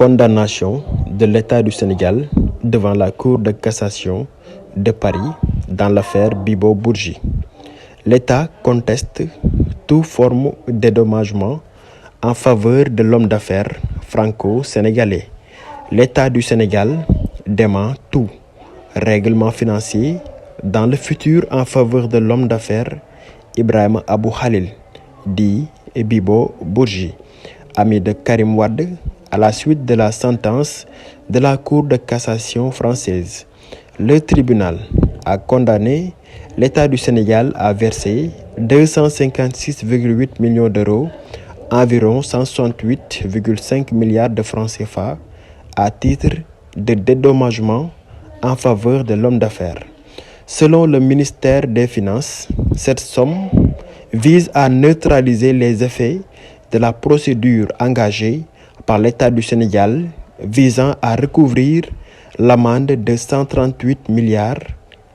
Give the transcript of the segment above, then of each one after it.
Condamnation de l'État du Sénégal devant la Cour de cassation de Paris dans l'affaire Bibo Bourgi. L'État conteste toute forme de dédommagement en faveur de l'homme d'affaires franco-sénégalais. L'État du Sénégal dément tout règlement financier dans le futur en faveur de l'homme d'affaires Ibrahima Abou Khalil, dit Bibo Bourgi, ami de Karim Wade, à la suite de la sentence de la Cour de cassation française. Le tribunal a condamné l'État du Sénégal à verser 256,8 millions d'euros, environ 168,5 milliards de francs CFA, à titre de dédommagement en faveur de l'homme d'affaires. Selon le ministère des Finances, cette somme vise à neutraliser les effets de la procédure engagée par l'État du Sénégal visant à recouvrir l'amende de 138 milliards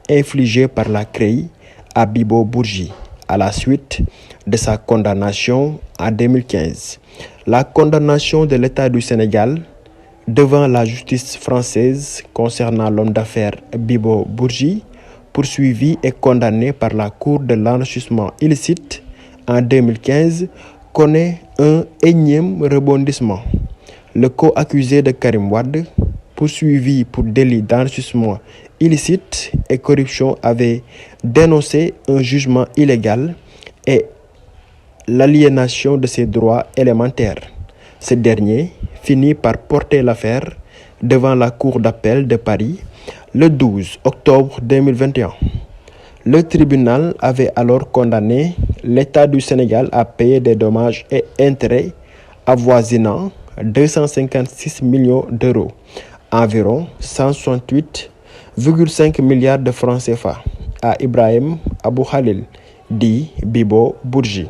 infligée par la CREI à Bibo Bourgi à la suite de sa condamnation en 2015. La condamnation de l'État du Sénégal devant la justice française concernant l'homme d'affaires Bibo Bourgi, poursuivi et condamné par la Cour de l'enrichissement illicite en 2015, connaît un énième rebondissement. Le co-accusé de Karim Wade, poursuivi pour délit d'enrichissement illicite et corruption, avait dénoncé un jugement illégal et l'aliénation de ses droits élémentaires. Ce dernier finit par porter l'affaire devant la Cour d'appel de Paris le 12 octobre 2021. Le tribunal avait alors condamné l'État du Sénégal à payer des dommages et intérêts avoisinant 256 millions d'euros, environ 168,5 milliards de francs CFA, à Ibrahima Abou Khalil, dit Bibo Bourgi.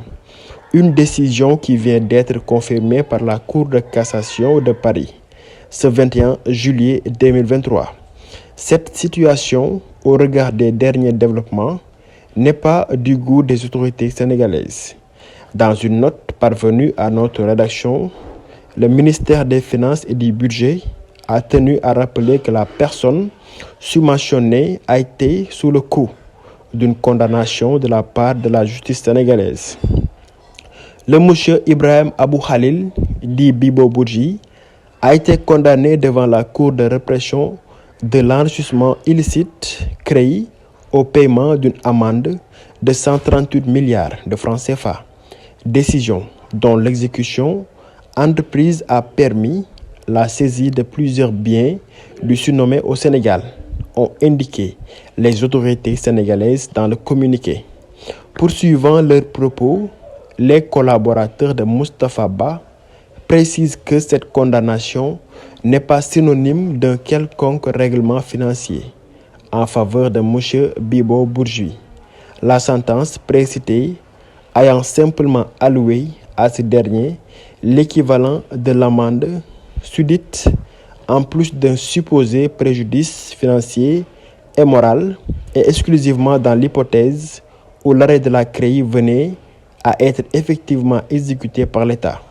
Une décision qui vient d'être confirmée par la Cour de cassation de Paris ce 21 juillet 2023. Cette situation, au regard des derniers développements, n'est pas du goût des autorités sénégalaises. Dans une note parvenue à notre rédaction, le ministère des Finances et du Budget a tenu à rappeler que la personne subventionnée a été sous le coup d'une condamnation de la part de la justice sénégalaise. Le monsieur Ibrahima Abou Khalil, dit Bibo Bourgi, a été condamné devant la Cour de répression de l'enrichissement illicite CREI au paiement d'une amende de 138 milliards de francs CFA. Décision dont l'exécution entreprise a permis la saisie de plusieurs biens du surnommé au Sénégal, ont indiqué les autorités sénégalaises dans le communiqué. Poursuivant leurs propos, les collaborateurs de Moustapha Ba précisent que cette condamnation n'est pas synonyme d'un quelconque règlement financier en faveur de M. Bibo Bourgi. La sentence précitée ayant simplement alloué à ce dernier l'équivalent de l'amende sudite en plus d'un supposé préjudice financier et moral, et exclusivement dans l'hypothèse où l'arrêt de la CREI venait à être effectivement exécuté par l'État,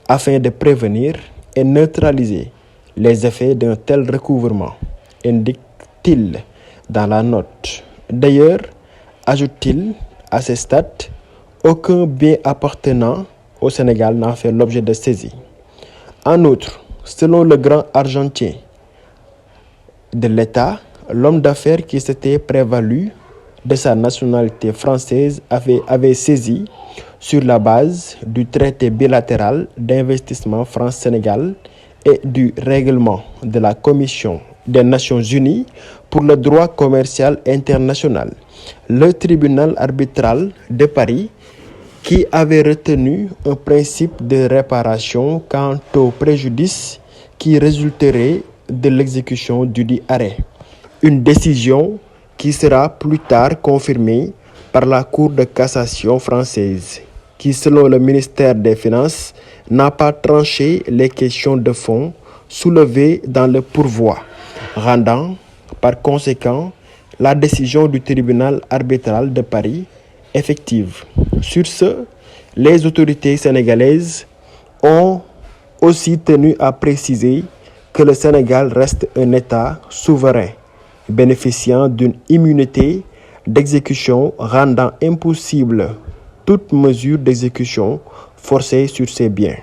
afin de prévenir et neutraliser les effets d'un tel recouvrement, indique-t-il dans la note. D'ailleurs, ajoute-t-il, à ce stade, aucun bien appartenant au Sénégal n'a fait l'objet de saisie. En outre, selon le grand argentier de l'État, l'homme d'affaires qui s'était prévalu de sa nationalité française avait saisi, sur la base du traité bilatéral d'investissement France-Sénégal et du règlement de la Commission des Nations Unies pour le droit commercial international, le tribunal arbitral de Paris, qui avait retenu un principe de réparation quant au préjudice qui résulterait de l'exécution du dit arrêt. Une décision qui sera plus tard confirmée par la Cour de cassation française, qui, selon le ministère des Finances, n'a pas tranché les questions de fond soulevées dans le pourvoi, rendant, par conséquent, la décision du tribunal arbitral de Paris effective. Sur ce, les autorités sénégalaises ont aussi tenu à préciser que le Sénégal reste un État souverain, bénéficiant d'une immunité d'exécution rendant impossible toute mesure d'exécution forcée sur ses biens.